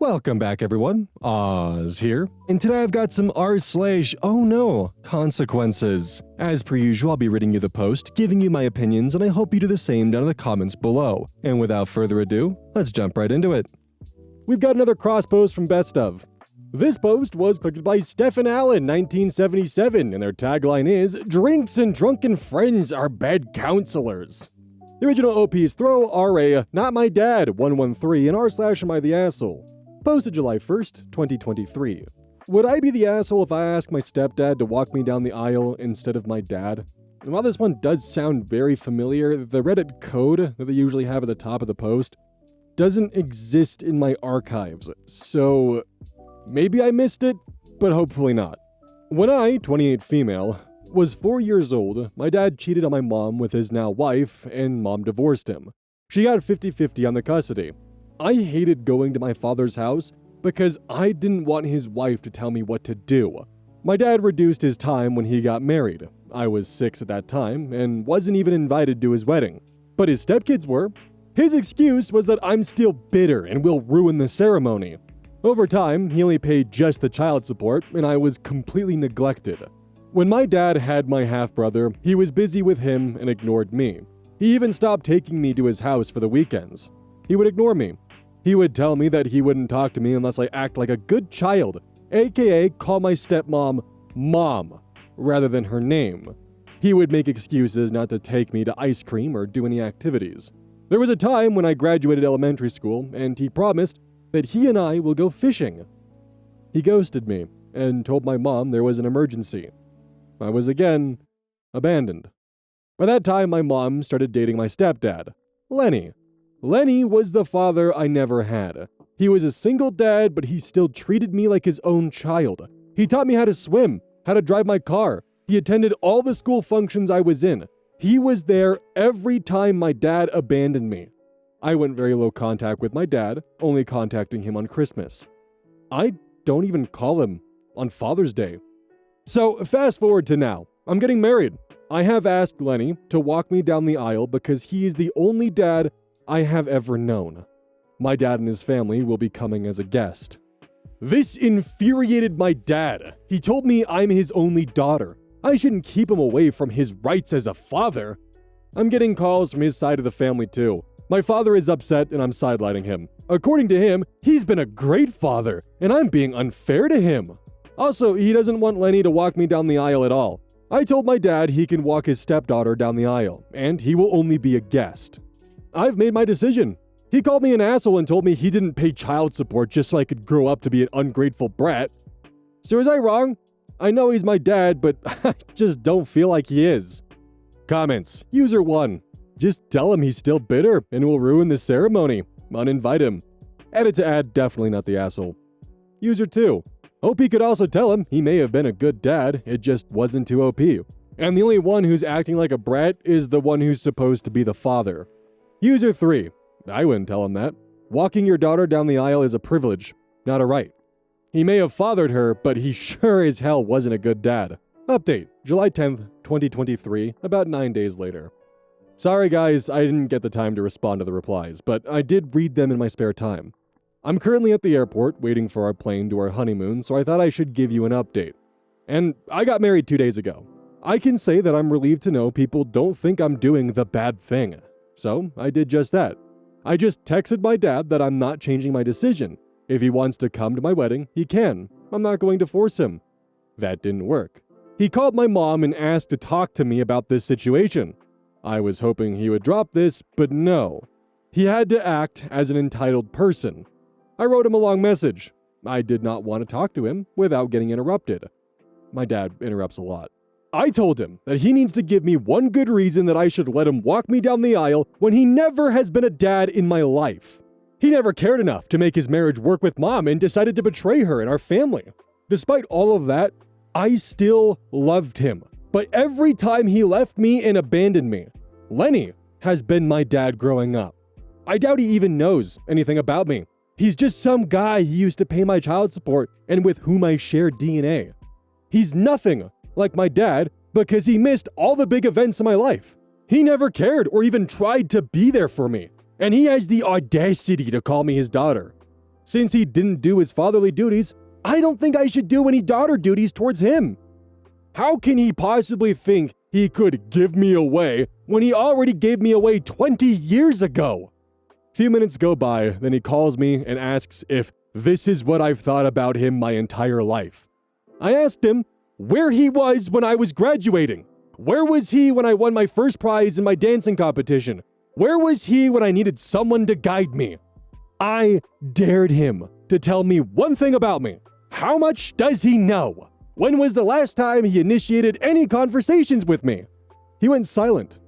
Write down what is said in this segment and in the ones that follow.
Welcome back everyone, Oz here, and today I've got some r/OhNoConsequences. As per usual, I'll be reading you the post, giving you my opinions, and I hope you do the same down in the comments below. And without further ado, let's jump right into it. We've got another cross post from Best Of. This post was clicked by Stephen Allen, 1977, and their tagline is, "Drinks and drunken friends are bad counselors." The original OP's throw RA, not my dad, 113, and r/am I the asshole. Posted July 1st, 2023. Would I be the asshole if I asked my stepdad to walk me down the aisle instead of my dad? And while this one does sound very familiar, the Reddit code that they usually have at the top of the post doesn't exist in my archives, so maybe I missed it, but hopefully not. When I, 28 female, was 4 years old, my dad cheated on my mom with his now wife, and mom divorced him. She got 50-50 on the custody. I hated going to my father's house because I didn't want his wife to tell me what to do. My dad reduced his time when he got married. I was 6 at that time and wasn't even invited to his wedding, but his stepkids were. His excuse was that I'm still bitter and will ruin the ceremony. Over time, he only paid just the child support and I was completely neglected. When my dad had my half-brother, he was busy with him and ignored me. He even stopped taking me to his house for the weekends. He would ignore me. He would tell me that he wouldn't talk to me unless I act like a good child, aka call my stepmom Mom, rather than her name. He would make excuses not to take me to ice cream or do any activities. There was a time when I graduated elementary school, and he promised that he and I will go fishing. He ghosted me and told my mom there was an emergency. I was again abandoned. By that time, my mom started dating my stepdad, Lenny. Lenny was the father I never had. He was a single dad, but he still treated me like his own child. He taught me how to swim, how to drive my car. He attended all the school functions I was in. He was there every time my dad abandoned me. I went very low contact with my dad, only contacting him on Christmas. I don't even call him on Father's Day. So fast forward to now. I'm getting married. I have asked Lenny to walk me down the aisle because he is the only dad I have ever known. My dad and his family will be coming as a guest. This infuriated my dad. He told me I'm his only daughter. I shouldn't keep him away from his rights as a father. I'm getting calls from his side of the family too. My father is upset and I'm sidelining him. According to him, he's been a great father and I'm being unfair to him. Also, he doesn't want Lenny to walk me down the aisle at all. I told my dad he can walk his stepdaughter down the aisle and he will only be a guest. I've made my decision. He called me an asshole and told me he didn't pay child support just so I could grow up to be an ungrateful brat. So is I wrong? I know he's my dad, but I just don't feel like he is. Comments. User 1. Just tell him he's still bitter and will ruin the ceremony. Uninvite him. Edit to add definitely not the asshole. User 2. OP could also tell him he may have been a good dad, it just wasn't too OP. And the only one who's acting like a brat is the one who's supposed to be the father. User 3. I wouldn't tell him that. Walking your daughter down the aisle is a privilege, not a right. He may have fathered her, but he sure as hell wasn't a good dad. Update, July 10th, 2023, about 9 days later. Sorry guys, I didn't get the time to respond to the replies, but I did read them in my spare time. I'm currently at the airport waiting for our plane to our honeymoon, so I thought I should give you an update. And I got married 2 days ago. I can say that I'm relieved to know people don't think I'm doing the bad thing. So I did just that. I just texted my dad that I'm not changing my decision. If he wants to come to my wedding, he can. I'm not going to force him. That didn't work. He called my mom and asked to talk to me about this situation. I was hoping he would drop this, but no. He had to act as an entitled person. I wrote him a long message. I did not want to talk to him without getting interrupted. My dad interrupts a lot. I told him that he needs to give me one good reason that I should let him walk me down the aisle when he never has been a dad in my life. He never cared enough to make his marriage work with mom and decided to betray her and our family. Despite all of that, I still loved him. But every time he left me and abandoned me, Lenny has been my dad growing up. I doubt he even knows anything about me. He's just some guy he used to pay my child support and with whom I share DNA. He's nothing like my dad because he missed all the big events in my life. He never cared or even tried to be there for me. And he has the audacity to call me his daughter. Since he didn't do his fatherly duties, I don't think I should do any daughter duties towards him. How can he possibly think he could give me away when he already gave me away 20 years ago? Few minutes go by, then he calls me and asks if this is what I've thought about him my entire life. I asked him where he was when I was graduating. Where was he when I won my first prize in my dancing competition? Where was he when I needed someone to guide me? I dared him to tell me one thing about me. How much does he know? When was the last time he initiated any conversations with me? He went silent.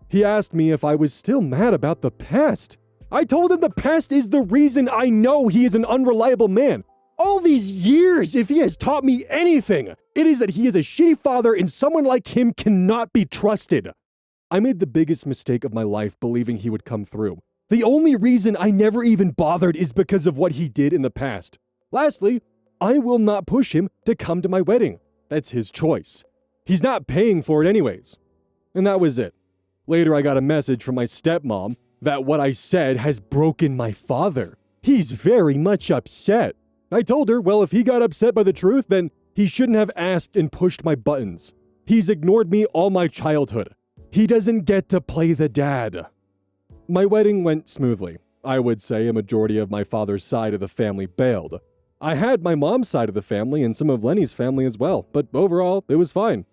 He asked me if I was still mad about the past. I told him the past is the reason I know he is an unreliable man. All these years, if he has taught me anything, it is that he is a shitty father and someone like him cannot be trusted. I made the biggest mistake of my life believing he would come through. The only reason I never even bothered is because of what he did in the past. Lastly, I will not push him to come to my wedding. That's his choice. He's not paying for it anyways. And that was it. Later, I got a message from my stepmom that what I said has broken my father. He's very much upset. I told her, well, if he got upset by the truth, then he shouldn't have asked and pushed my buttons. He's ignored me all my childhood. He doesn't get to play the dad. My wedding went smoothly. I would say a majority of my father's side of the family bailed. I had my mom's side of the family and some of Lenny's family as well, but overall, it was fine.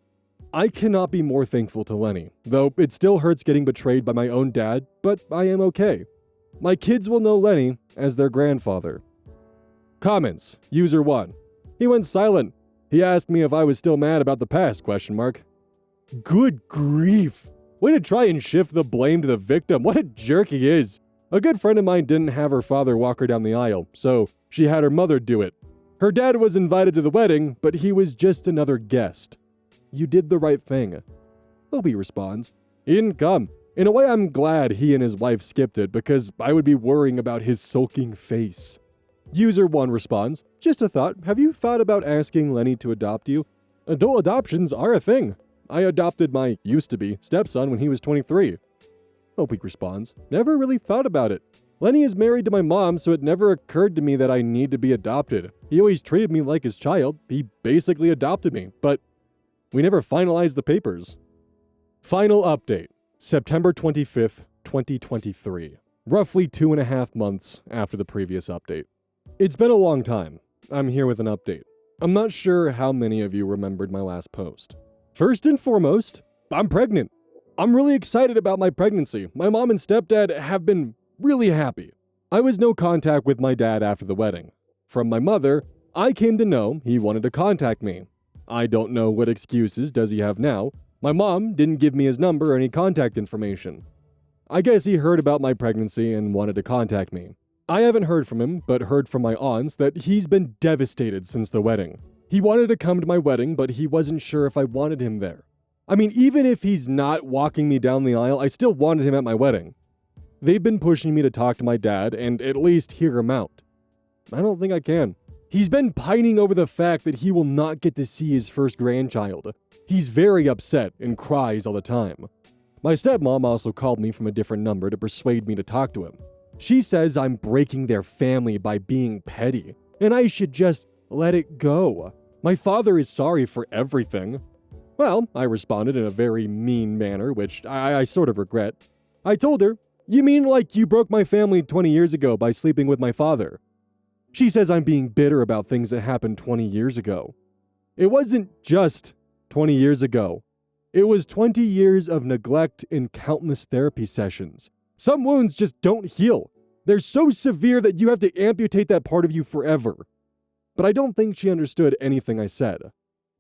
I cannot be more thankful to Lenny, though it still hurts getting betrayed by my own dad, but I am okay. My kids will know Lenny as their grandfather. Comments. User 1. He went silent. He asked me if I was still mad about the past, ? Good grief. Way to try and shift the blame to the victim. What a jerk he is. A good friend of mine didn't have her father walk her down the aisle, so she had her mother do it. Her dad was invited to the wedding, but he was just another guest. You did the right thing. Lofi responds, he didn't come. In a way, I'm glad he and his wife skipped it because I would be worrying about his sulking face. User 1 responds, just a thought, have you thought about asking Lenny to adopt you? Adult adoptions are a thing. I adopted my used-to-be stepson when he was 23. Lofi responds, never really thought about it. Lenny is married to my mom, so it never occurred to me that I need to be adopted. He always treated me like his child. He basically adopted me, but we never finalized the papers. Final update, September 25th, 2023. Roughly 2.5 months after the previous update. It's been a long time. I'm here with an update. I'm not sure how many of you remembered my last post. First and foremost, I'm pregnant. I'm really excited about my pregnancy. My mom and stepdad have been really happy. I was no contact with my dad after the wedding. From my mother, I came to know he wanted to contact me. I don't know what excuses does he have now. My mom didn't give me his number or any contact information. I guess he heard about my pregnancy and wanted to contact me. I haven't heard from him, but heard from my aunts that he's been devastated since the wedding. He wanted to come to my wedding, but he wasn't sure if I wanted him there. I mean, even if he's not walking me down the aisle, I still wanted him at my wedding. They've been pushing me to talk to my dad and at least hear him out. I don't think I can. He's been pining over the fact that he will not get to see his first grandchild. He's very upset and cries all the time. My stepmom also called me from a different number to persuade me to talk to him. She says I'm breaking their family by being petty, and I should just let it go. My father is sorry for everything. Well, I responded in a very mean manner, which I sort of regret. I told her, you mean like you broke my family 20 years ago by sleeping with my father? She says I'm being bitter about things that happened 20 years ago. It wasn't just 20 years ago. It was 20 years of neglect and countless therapy sessions. Some wounds just don't heal. They're so severe that you have to amputate that part of you forever. But I don't think she understood anything I said.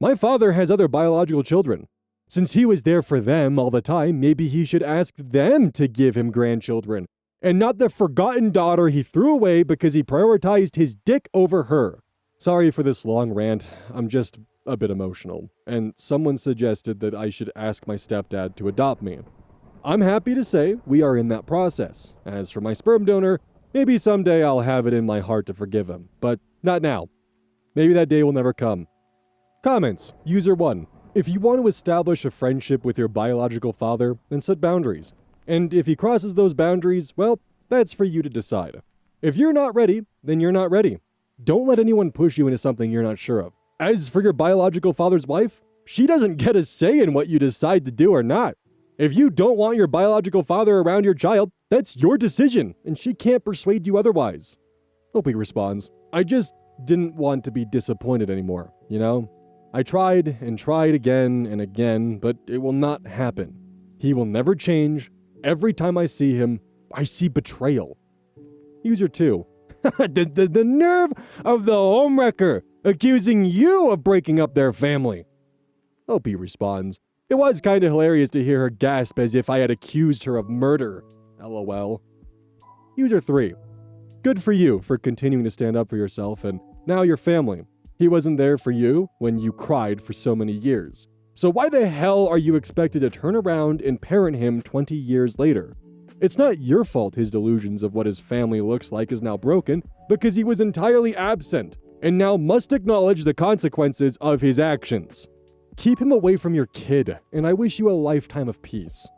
My father has other biological children. Since he was there for them all the time, maybe he should ask them to give him grandchildren, and not the forgotten daughter he threw away because he prioritized his dick over her. Sorry for this long rant, I'm just a bit emotional, and someone suggested that I should ask my stepdad to adopt me. I'm happy to say we are in that process. As for my sperm donor, maybe someday I'll have it in my heart to forgive him, but not now. Maybe that day will never come. Comments. User 1. If you want to establish a friendship with your biological father, then set boundaries. And if he crosses those boundaries, well, that's for you to decide. If you're not ready, then you're not ready. Don't let anyone push you into something you're not sure of. As for your biological father's wife, she doesn't get a say in what you decide to do or not. If you don't want your biological father around your child, that's your decision, and she can't persuade you otherwise. Opie responds, I just didn't want to be disappointed anymore, you know? I tried and tried again and again, but it will not happen. He will never change. Every time I see him, I see betrayal. User 2. the nerve of the homewrecker accusing you of breaking up their family. Opie responds, it was kinda hilarious to hear her gasp as if I had accused her of murder. LOL. User 3. Good for you for continuing to stand up for yourself and now your family. He wasn't there for you when you cried for so many years. So why the hell are you expected to turn around and parent him 20 years later? It's not your fault his delusions of what his family looks like is now broken because he was entirely absent and now must acknowledge the consequences of his actions. Keep him away from your kid, and I wish you a lifetime of peace.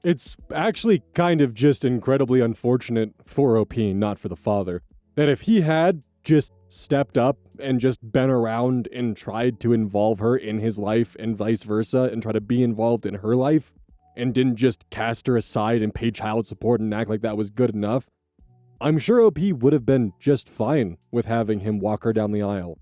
It's actually kind of just incredibly unfortunate for OP, not for the father, that if he had just stepped up and just been around and tried to involve her in his life and vice versa and try to be involved in her life and didn't just cast her aside and pay child support and act like that was good enough, I'm sure OP would have been just fine with having him walk her down the aisle.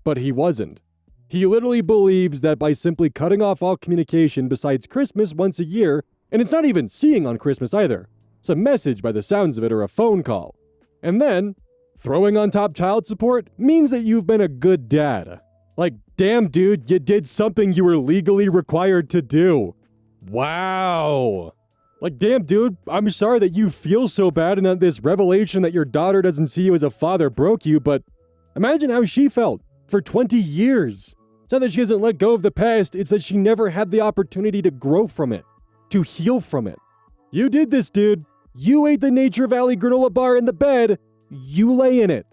But he wasn't. He literally believes that by simply cutting off all communication besides Christmas once a year, and it's not even seeing on Christmas either, it's a message by the sounds of it or a phone call, and then throwing on top child support means that you've been a good dad. Like, damn dude, you did something you were legally required to do. Wow. Like, damn dude, I'm sorry that you feel so bad and that this revelation that your daughter doesn't see you as a father broke you, but imagine how she felt for 20 years. It's not that she hasn't let go of the past, it's that she never had the opportunity to grow from it, to heal from it. You did this, dude. You ate the Nature Valley granola bar in the bed. You lay in it.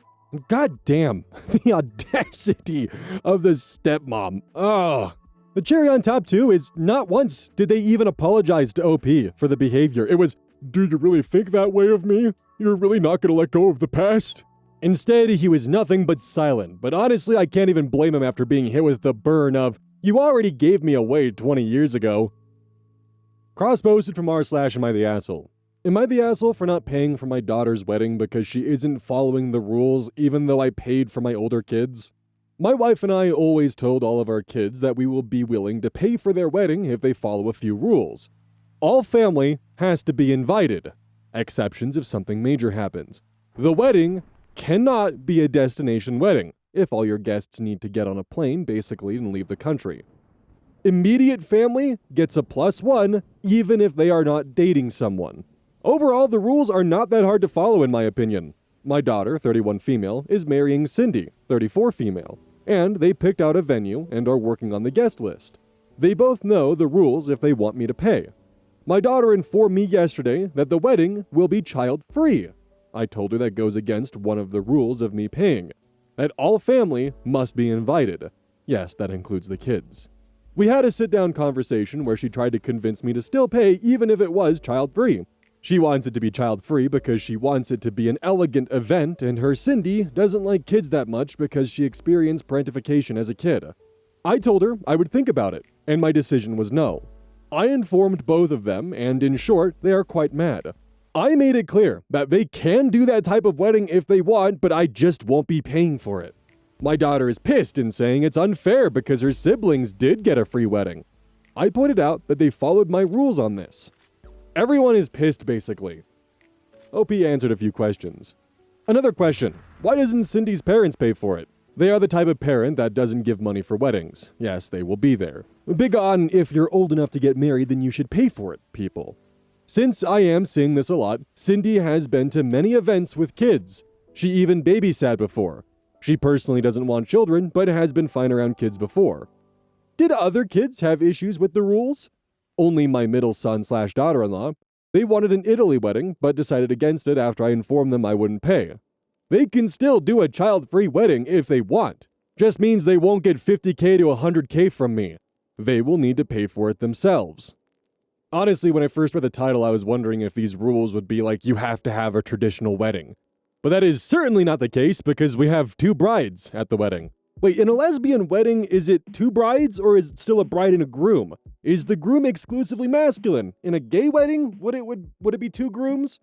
God damn, the audacity of the stepmom. Oh. The cherry on top, too, is not once did they even apologize to OP for the behavior. It was, do you really think that way of me? You're really not gonna let go of the past? Instead, he was nothing but silent, but honestly, I can't even blame him after being hit with the burn of, you already gave me away 20 years ago. Cross-posted from r/am I the asshole. Am I the asshole for not paying for my daughter's wedding because she isn't following the rules even though I paid for my older kids? My wife and I always told all of our kids that we will be willing to pay for their wedding if they follow a few rules. All family has to be invited, exceptions if something major happens. The wedding cannot be a destination wedding if all your guests need to get on a plane basically and leave the country. Immediate family gets a +1 even if they are not dating someone. Overall, the rules are not that hard to follow in my opinion. My daughter, 31 female, is marrying Cindy, 34 female, and they picked out a venue and are working on the guest list. They both know the rules if they want me to pay. My daughter informed me yesterday that the wedding will be child-free. I told her that goes against one of the rules of me paying, that all family must be invited. Yes, that includes the kids. We had a sit-down conversation where she tried to convince me to still pay even if it was child-free. She wants it to be child-free because she wants it to be an elegant event, and her Cindy doesn't like kids that much because she experienced parentification as a kid. I told her I would think about it, and my decision was no. I informed both of them, and in short, they are quite mad. I made it clear that they can do that type of wedding if they want, but I just won't be paying for it. My daughter is pissed and saying it's unfair because her siblings did get a free wedding. I pointed out that they followed my rules on this. Everyone is pissed, basically. OP answered a few questions. Another question. Why doesn't Cindy's parents pay for it? They are the type of parent that doesn't give money for weddings. Yes, they will be there. Big on, if you're old enough to get married, then you should pay for it, people. Since I am seeing this a lot, Cindy has been to many events with kids. She even babysat before. She personally doesn't want children, but has been fine around kids before. Did other kids have issues with the rules? Only my middle son/daughter-in-law. They wanted an Italy wedding, but decided against it after I informed them I wouldn't pay. They can still do a child-free wedding if they want. Just means they won't get $50K to $100K from me. They will need to pay for it themselves. Honestly, when I first read the title, I was wondering if these rules would be like, you have to have a traditional wedding. But that is certainly not the case because we have 2 brides at the wedding. Wait, in a lesbian wedding, is it 2 brides or is it still a bride and a groom? Is the groom exclusively masculine? In a gay wedding, would it be 2 grooms?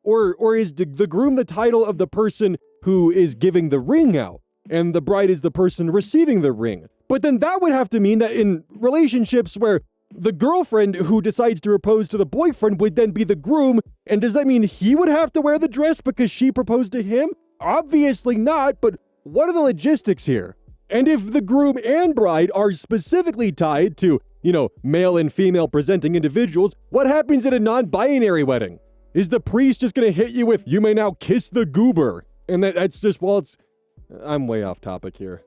Or is the groom the title of the person who is giving the ring out, and the bride is the person receiving the ring? But then that would have to mean that in relationships where the girlfriend who decides to propose to the boyfriend would then be the groom, and does that mean he would have to wear the dress because she proposed to him? Obviously not, but what are the logistics here? And if the groom and bride are specifically tied to, male and female presenting individuals, what happens at a non-binary wedding? Is the priest just gonna hit you with, "You may now kiss the goober"? And that's just, I'm way off topic here.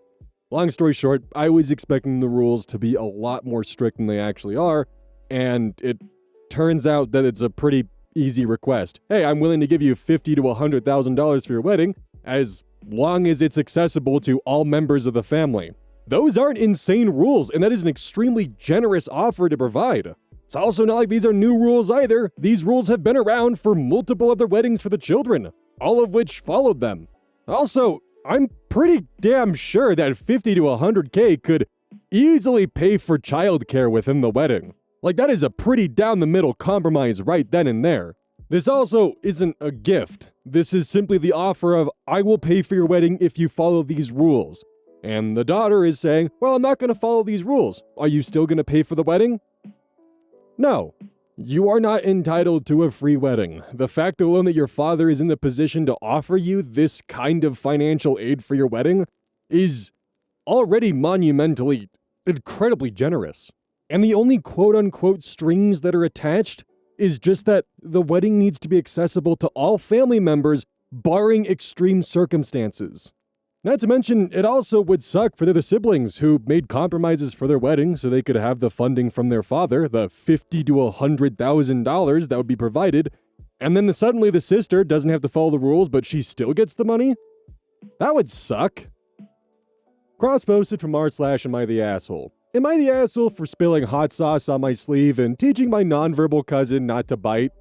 Long story short, I was expecting the rules to be a lot more strict than they actually are, and it turns out that it's a pretty easy request. Hey, I'm willing to give you $50,000 to $100,000 for your wedding, as long as it's accessible to all members of the family. Those aren't insane rules, and that is an extremely generous offer to provide. It's also not like these are new rules either. These rules have been around for multiple other weddings for the children, all of which followed them. Also, I'm pretty damn sure that 50 to 100K could easily pay for childcare within the wedding. Like, that is a pretty down-the-middle compromise right then and there. This also isn't a gift. This is simply the offer of, I will pay for your wedding if you follow these rules. And the daughter is saying, well, I'm not going to follow these rules. Are you still going to pay for the wedding? No. You are not entitled to a free wedding. The fact alone that your father is in the position to offer you this kind of financial aid for your wedding is already monumentally, incredibly generous. And the only quote-unquote strings that are attached is just that the wedding needs to be accessible to all family members, barring extreme circumstances. Not to mention, it also would suck for the other siblings who made compromises for their wedding so they could have the funding from their father, the $50,000 to $100,000 that would be provided, and then suddenly the sister doesn't have to follow the rules, but she still gets the money? That would suck. Cross-posted from r/Am I the Asshole? Am I the asshole for spilling hot sauce on my sleeve and teaching my nonverbal cousin not to bite?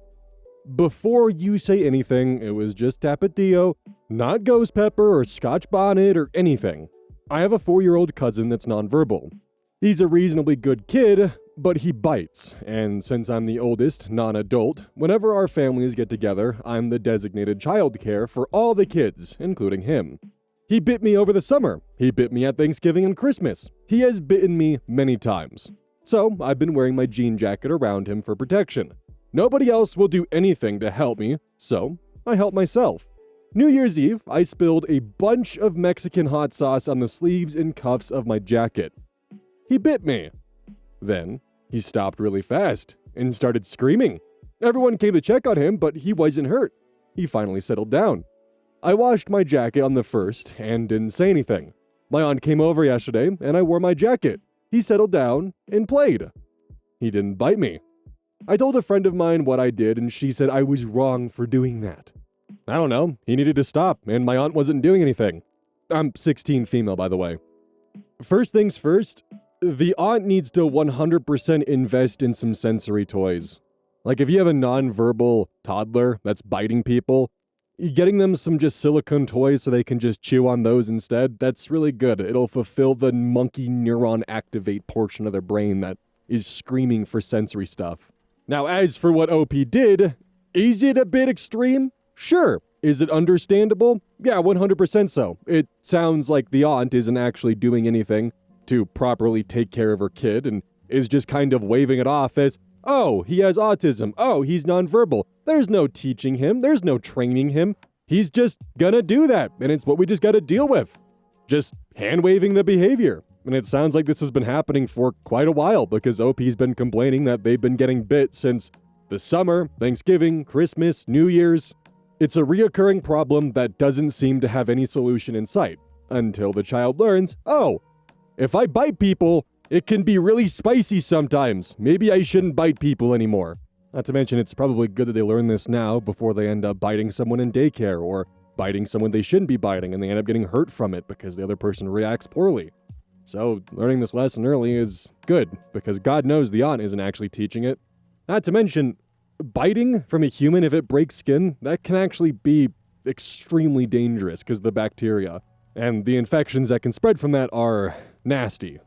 Before you say anything, it was just Tapatio, not ghost pepper or scotch bonnet or anything. I have a 4-year-old cousin that's nonverbal. He's a reasonably good kid, but he bites, and since I'm the oldest non-adult, whenever our families get together, I'm the designated childcare for all the kids, including him. He bit me over the summer. He bit me at Thanksgiving and Christmas. He has bitten me many times. So I've been wearing my jean jacket around him for protection. Nobody else will do anything to help me, so I help myself. New Year's Eve, I spilled a bunch of Mexican hot sauce on the sleeves and cuffs of my jacket. He bit me. Then he stopped really fast and started screaming. Everyone came to check on him, but he wasn't hurt. He finally settled down. I washed my jacket on the 1st and didn't say anything. My aunt came over yesterday and I wore my jacket. He settled down and played. He didn't bite me. I told a friend of mine what I did and she said I was wrong for doing that. I don't know, he needed to stop and my aunt wasn't doing anything. I'm 16 female, by the way. First things first, the aunt needs to 100% invest in some sensory toys. Like if you have a non-verbal toddler that's biting people, getting them some just silicone toys so they can just chew on those instead, that's really good. It'll fulfill the monkey neuron activate portion of their brain that is screaming for sensory stuff. Now, as for what OP did, is it a bit extreme? Sure. Is it understandable? Yeah, 100% so. It sounds like the aunt isn't actually doing anything to properly take care of her kid and is just kind of waving it off as, oh, he has autism. Oh, he's nonverbal. There's no teaching him. There's no training him. He's just gonna do that, and it's what we just gotta deal with. Just hand-waving the behavior. And it sounds like this has been happening for quite a while because OP's been complaining that they've been getting bit since the summer, Thanksgiving, Christmas, New Year's. It's a reoccurring problem that doesn't seem to have any solution in sight until the child learns, oh, if I bite people, it can be really spicy sometimes. Maybe I shouldn't bite people anymore. Not to mention, it's probably good that they learn this now before they end up biting someone in daycare or biting someone they shouldn't be biting and they end up getting hurt from it because the other person reacts poorly. So learning this lesson early is good because God knows the aunt isn't actually teaching it. Not to mention, biting from a human, if it breaks skin, that can actually be extremely dangerous because of the bacteria, and the infections that can spread from that are nasty.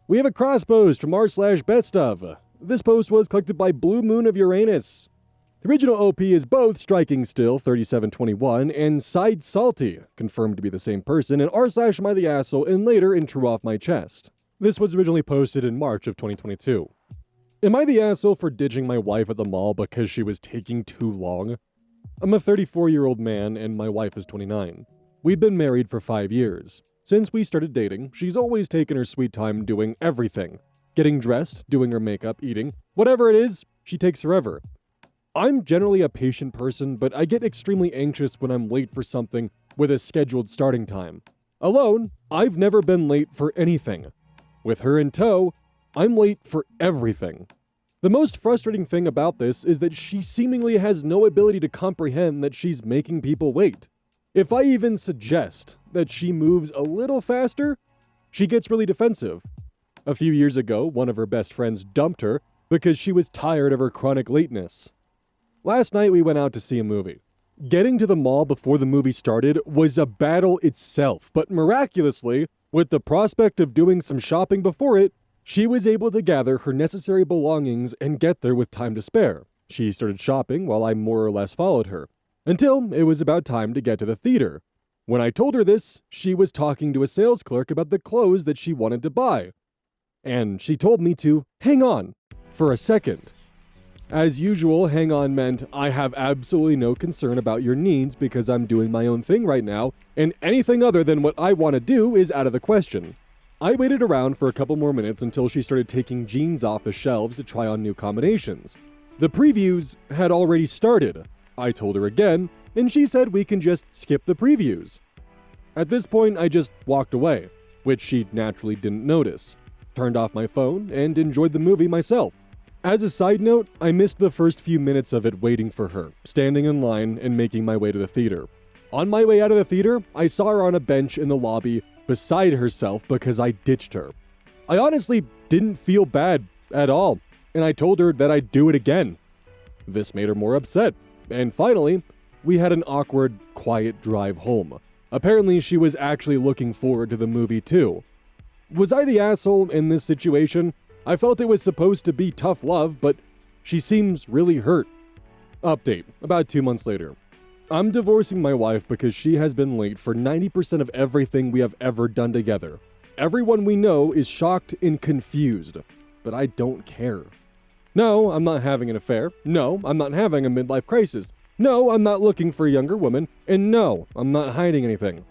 We have a cross post from r/bestof. This post was collected by Blue Moon of Uranus. The original OP is both Striking Still 3721 and Side Salty, confirmed to be the same person, and r/Am I the Asshole, and later in True Off My Chest. This was originally posted in March of 2022. Am I the asshole for ditching my wife at the mall because she was taking too long? I'm a 34-year-old man and my wife is 29. We've been married for 5 years. Since we started dating, she's always taken her sweet time doing everything. Getting dressed, doing her makeup, eating, whatever it is, she takes forever. I'm generally a patient person, but I get extremely anxious when I'm late for something with a scheduled starting time. Alone, I've never been late for anything. With her in tow, I'm late for everything. The most frustrating thing about this is that she seemingly has no ability to comprehend that she's making people wait. If I even suggest that she moves a little faster, she gets really defensive. A few years ago, one of her best friends dumped her because she was tired of her chronic lateness. Last night we went out to see a movie. Getting to the mall before the movie started was a battle itself, but miraculously, with the prospect of doing some shopping before it, she was able to gather her necessary belongings and get there with time to spare. She started shopping while I more or less followed her, until it was about time to get to the theater. When I told her this, she was talking to a sales clerk about the clothes that she wanted to buy. And she told me to hang on for a second. As usual, hang on meant I have absolutely no concern about your needs because I'm doing my own thing right now, and anything other than what I want to do is out of the question. I waited around for a couple more minutes until she started taking jeans off the shelves to try on new combinations. The previews had already started. I told her again, and she said we can just skip the previews. At this point, I just walked away, which she naturally didn't notice, turned off my phone, and enjoyed the movie myself. As a side note, I missed the first few minutes of it waiting for her, standing in line and making my way to the theater. On my way out of the theater, I saw her on a bench in the lobby beside herself because I ditched her. I honestly didn't feel bad at all, and I told her that I'd do it again. This made her more upset, and finally, we had an awkward, quiet drive home. Apparently, she was actually looking forward to the movie too. Was I the asshole in this situation? I felt it was supposed to be tough love, but she seems really hurt. Update, about 2 months later. I'm divorcing my wife because she has been late for 90% of everything we have ever done together. Everyone we know is shocked and confused, but I don't care. No, I'm not having an affair. No, I'm not having a midlife crisis. No, I'm not looking for a younger woman. And no, I'm not hiding anything.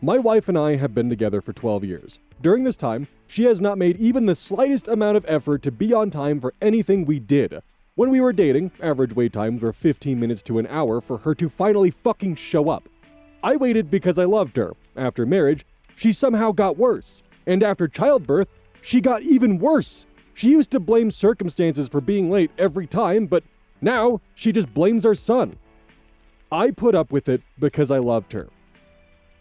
My wife and I have been together for 12 years. During this time, she has not made even the slightest amount of effort to be on time for anything we did. When we were dating, average wait times were 15 minutes to an hour for her to finally fucking show up. I waited because I loved her. After marriage, she somehow got worse. And after childbirth, she got even worse. She used to blame circumstances for being late every time, but now she just blames our son. I put up with it because I loved her.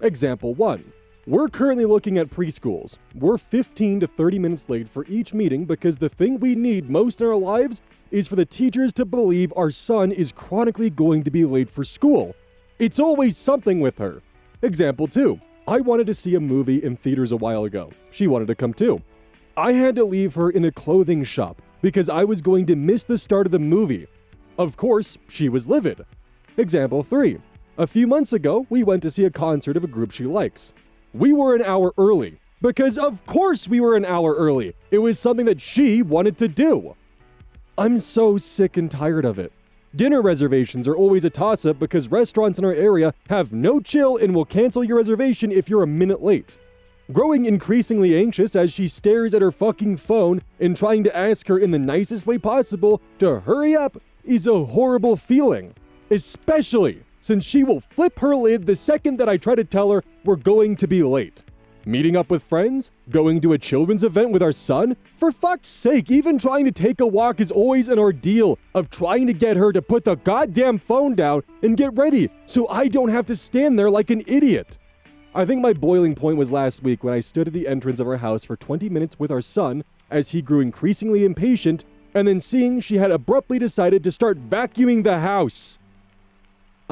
Example 1. We're currently looking at preschools. We're 15 to 30 minutes late for each meeting because the thing we need most in our lives is for the teachers to believe our son is chronically going to be late for school. It's always something with her. Example 2. I wanted to see a movie in theaters a while ago. She wanted to come too. I had to leave her in a clothing shop because I was going to miss the start of the movie. Of course, she was livid. Example 3. A few months ago, we went to see a concert of a group she likes. We were an hour early, because of course we were an hour early. It was something that she wanted to do. I'm so sick and tired of it. Dinner reservations are always a toss-up because restaurants in our area have no chill and will cancel your reservation if you're a minute late. Growing increasingly anxious as she stares at her fucking phone and trying to ask her in the nicest way possible to hurry up is a horrible feeling, especially since she will flip her lid the second that I try to tell her we're going to be late. Meeting up with friends? Going to a children's event with our son? For fuck's sake, even trying to take a walk is always an ordeal of trying to get her to put the goddamn phone down and get ready so I don't have to stand there like an idiot. I think my boiling point was last week when I stood at the entrance of our house for 20 minutes with our son as he grew increasingly impatient, and then seeing she had abruptly decided to start vacuuming the house.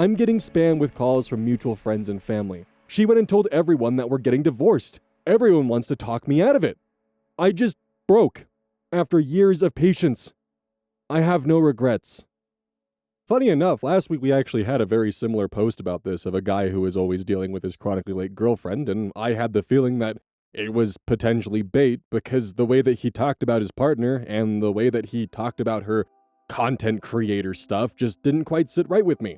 I'm getting spammed with calls from mutual friends and family. She went and told everyone that we're getting divorced. Everyone wants to talk me out of it. I just broke. After years of patience. I have no regrets. Funny enough, last week we actually had a very similar post about this of a guy who was always dealing with his chronically late girlfriend, and I had the feeling that it was potentially bait because the way that he talked about his partner and the way that he talked about her content creator stuff just didn't quite sit right with me.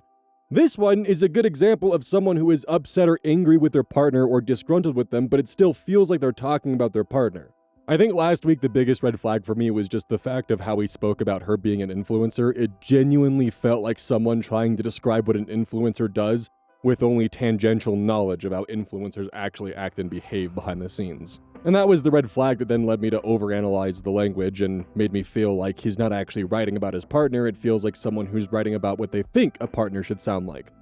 This one is a good example of someone who is upset or angry with their partner or disgruntled with them, but it still feels like they're talking about their partner. I think last week the biggest red flag for me was just the fact of how he spoke about her being an influencer. It genuinely felt like someone trying to describe what an influencer does with only tangential knowledge of how influencers actually act and behave behind the scenes. And that was the red flag that then led me to overanalyze the language and made me feel like he's not actually writing about his partner. It feels like someone who's writing about what they think a partner should sound like.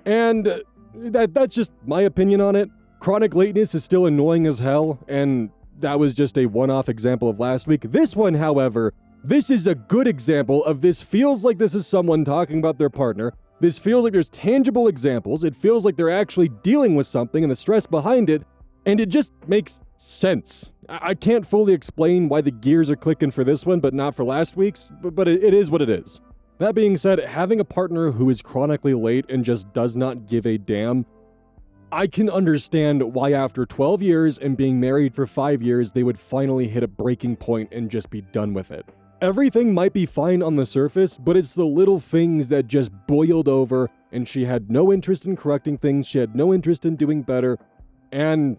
And that's just my opinion on it. Chronic lateness is still annoying as hell, and that was just a one-off example of last week. This one, however, this is a good example of this feels like this is someone talking about their partner. This feels like there's tangible examples. It feels like they're actually dealing with something and the stress behind it, and it just makes sense. I can't fully explain why the gears are clicking for this one, but not for last week's, but it is what it is. That being said, having a partner who is chronically late and just does not give a damn, I can understand why after 12 years and being married for 5 years, they would finally hit a breaking point and just be done with it. Everything might be fine on the surface, but it's the little things that just boiled over, and she had no interest in correcting things, she had no interest in doing better, and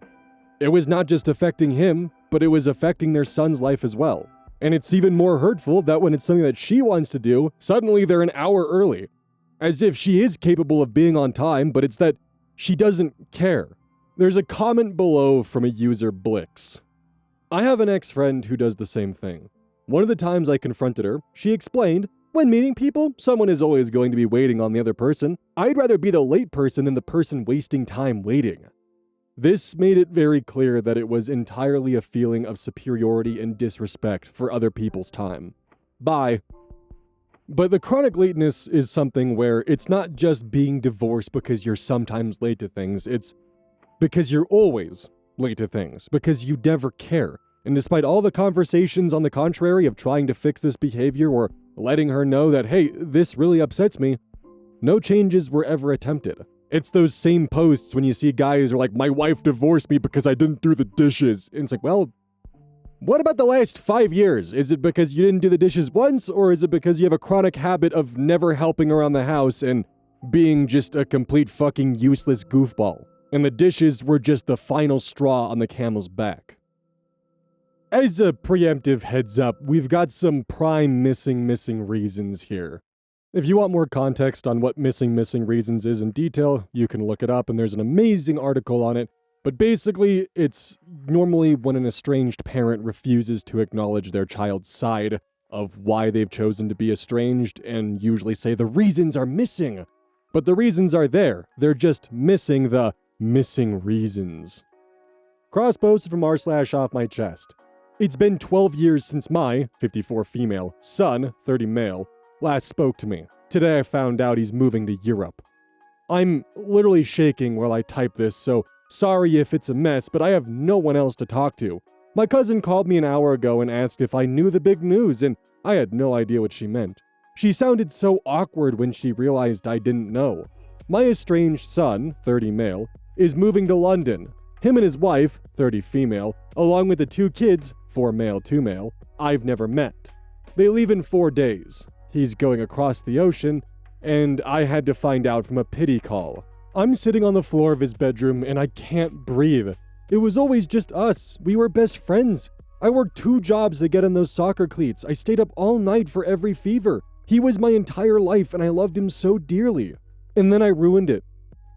it was not just affecting him, but it was affecting their son's life as well. And it's even more hurtful that when it's something that she wants to do, suddenly they're an hour early. As if she is capable of being on time, but it's that she doesn't care. There's a comment below from a user Blix. I have an ex-friend who does the same thing. One of the times I confronted her, she explained, when meeting people, someone is always going to be waiting on the other person. I'd rather be the late person than the person wasting time waiting. This made it very clear that it was entirely a feeling of superiority and disrespect for other people's time. Bye. But the chronic lateness is something where it's not just being divorced because you're sometimes late to things, it's because you're always late to things, because you never care. And despite all the conversations on the contrary of trying to fix this behavior or letting her know that, hey, this really upsets me, no changes were ever attempted. It's those same posts when you see guys who are like, my wife divorced me because I didn't do the dishes. And it's like, well, what about the last 5 years? Is it because you didn't do the dishes once, or is it because you have a chronic habit of never helping around the house and being just a complete fucking useless goofball? And the dishes were just the final straw on the camel's back. As a preemptive heads up, we've got some prime missing reasons here. If you want more context on what missing reasons is in detail, you can look it up, and there's an amazing article on it. But basically, it's normally when an estranged parent refuses to acknowledge their child's side of why they've chosen to be estranged, and usually say the reasons are missing. But the reasons are there. They're just missing the missing reasons. Cross posted from r/off my chest. It's been 12 years since my, 54 female, son, 30 male, last spoke to me. Today I found out he's moving to Europe. I'm literally shaking while I type this, so sorry if it's a mess, but I have no one else to talk to. My cousin called me an hour ago and asked if I knew the big news, and I had no idea what she meant. She sounded so awkward when she realized I didn't know. My estranged son, 30 male, is moving to London. Him and his wife, 30 female, along with the 2 kids, 4 male, 2 male, I've never met. They leave in 4 days. He's going across the ocean, and I had to find out from a pity call. I'm sitting on the floor of his bedroom and I can't breathe. It was always just us. We were best friends. I worked 2 jobs to get in those soccer cleats. I stayed up all night for every fever. He was my entire life and I loved him so dearly. And then I ruined it.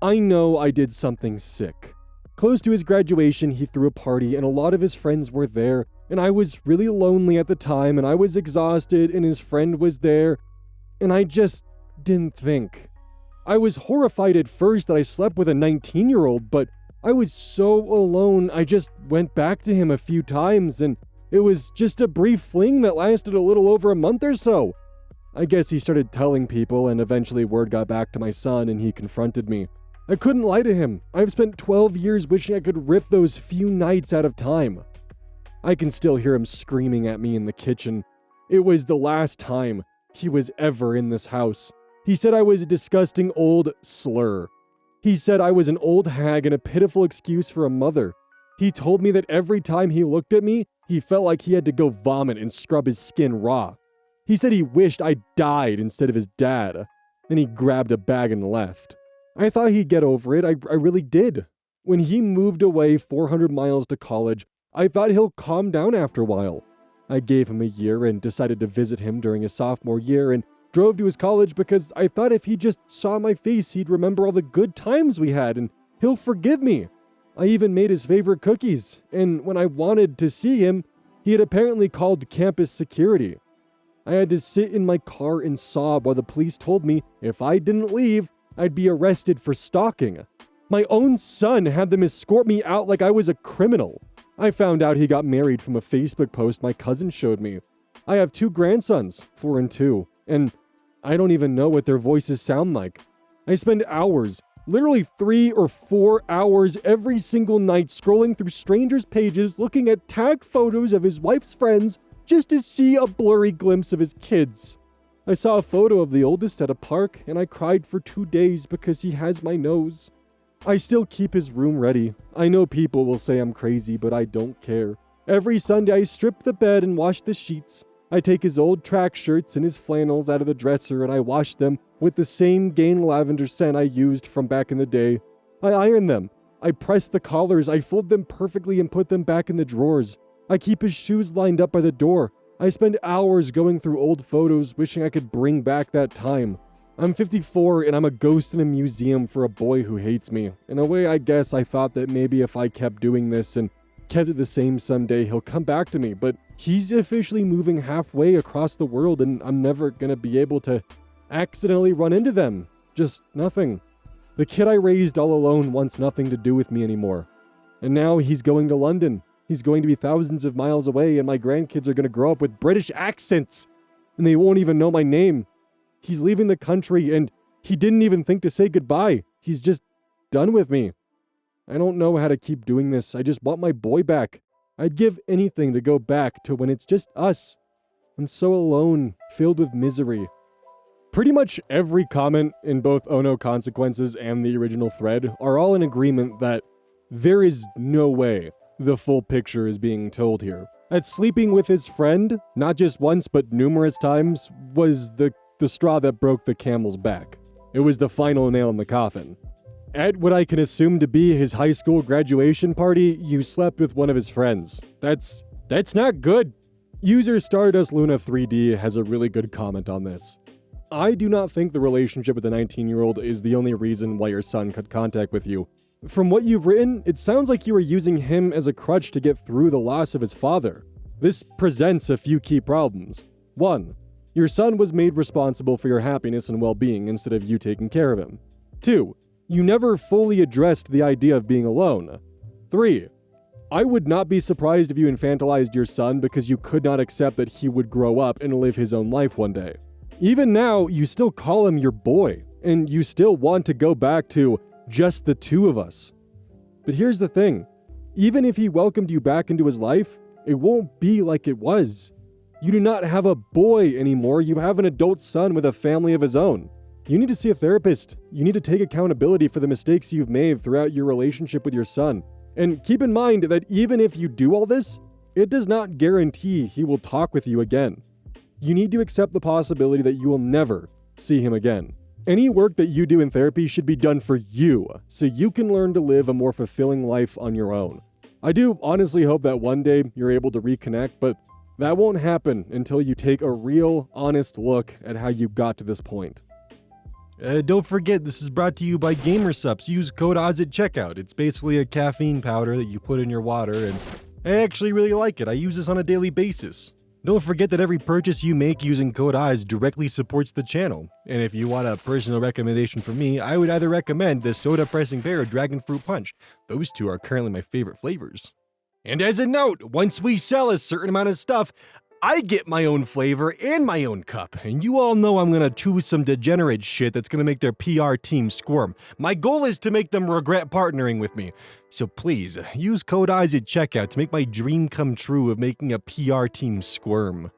I know I did something sick. Close to his graduation, he threw a party and a lot of his friends were there, and I was really lonely at the time and I was exhausted and his friend was there, and I just didn't think. I was horrified at first that I slept with a 19-year-old, but I was so alone I just went back to him a few times, and it was just a brief fling that lasted a little over a month or so. I guess he started telling people, and eventually word got back to my son and he confronted me. I couldn't lie to him. I've spent 12 years wishing I could rip those few nights out of time. I can still hear him screaming at me in the kitchen. It was the last time he was ever in this house. He said I was a disgusting old slur. He said I was an old hag and a pitiful excuse for a mother. He told me that every time he looked at me, he felt like he had to go vomit and scrub his skin raw. He said he wished I died instead of his dad. Then he grabbed a bag and left. I thought he'd get over it. I really did. When he moved away 400 miles to college, I thought he'll calm down after a while. I gave him a year and decided to visit him during his sophomore year and drove to his college because I thought if he just saw my face, he'd remember all the good times we had and he'll forgive me. I even made his favorite cookies, and when I wanted to see him, he had apparently called campus security. I had to sit in my car and sob while the police told me if I didn't leave, I'd be arrested for stalking. My own son had them escort me out like I was a criminal. I found out he got married from a Facebook post my cousin showed me. I have 2 grandsons, 4 and 2, and I don't even know what their voices sound like. I spend hours, literally 3 or 4 hours every single night scrolling through strangers' pages looking at tagged photos of his wife's friends just to see a blurry glimpse of his kids. I saw a photo of the oldest at a park and I cried for 2 days because he has my nose. I still keep his room ready. I know people will say I'm crazy, but I don't care. Every Sunday I strip the bed and wash the sheets. I take his old track shirts and his flannels out of the dresser and I wash them with the same Gain lavender scent I used from back in the day. I iron them. I press the collars. I fold them perfectly and put them back in the drawers. I keep his shoes lined up by the door. I spend hours going through old photos wishing I could bring back that time. I'm 54 and I'm a ghost in a museum for a boy who hates me. In a way, I guess I thought that maybe if I kept doing this and kept it the same someday, he'll come back to me, but he's officially moving halfway across the world and I'm never gonna be able to accidentally run into them. Just nothing. The kid I raised all alone wants nothing to do with me anymore. And now he's going to London. He's going to be thousands of miles away and my grandkids are gonna grow up with British accents and they won't even know my name. He's leaving the country and he didn't even think to say goodbye. He's just done with me. I don't know how to keep doing this. I just want my boy back. I'd give anything to go back to when it's just us. I'm so alone, filled with misery. Pretty much every comment in both OhNoConsequences and the original thread are all in agreement that there is no way the full picture is being told here. That sleeping with his friend, not just once but numerous times, was the straw that broke the camel's back. It was the final nail in the coffin. At what I can assume to be his high school graduation party, you slept with one of his friends. That's not good. User Stardust Luna 3D has a really good comment on this. I do not think the relationship with the 19-year-old is the only reason why your son cut contact with you. From what you've written, it sounds like you are using him as a crutch to get through the loss of his father. This presents a few key problems. 1. Your son was made responsible for your happiness and well-being instead of you taking care of him. 2. You never fully addressed the idea of being alone. 3. I would not be surprised if you infantilized your son because you could not accept that he would grow up and live his own life one day. Even now, you still call him your boy, and you still want to go back to just the 2 of us. But here's the thing. Even if he welcomed you back into his life, it won't be like it was. You do not have a boy anymore. You have an adult son with a family of his own. You need to see a therapist. You need to take accountability for the mistakes you've made throughout your relationship with your son. And keep in mind that even if you do all this, it does not guarantee he will talk with you again. You need to accept the possibility that you will never see him again. Any work that you do in therapy should be done for you, so you can learn to live a more fulfilling life on your own. I do honestly hope that one day you're able to reconnect, but that won't happen until you take a real, honest look at how you got to this point. Don't forget, this is brought to you by GamerSupps. Use code OZ at checkout. It's basically a caffeine powder that you put in your water, and I actually really like it. I use this on a daily basis. Don't forget that every purchase you make using code OZ directly supports the channel. And if you want a personal recommendation from me, I would either recommend the Soda Pressing Bear or Dragon Fruit Punch. Those 2 are currently my favorite flavors. And as a note, once we sell a certain amount of stuff, I get my own flavor and my own cup, and you all know I'm gonna choose some degenerate shit that's gonna make their PR team squirm. My goal is to make them regret partnering with me. So please, use code EYES at checkout to make my dream come true of making a PR team squirm.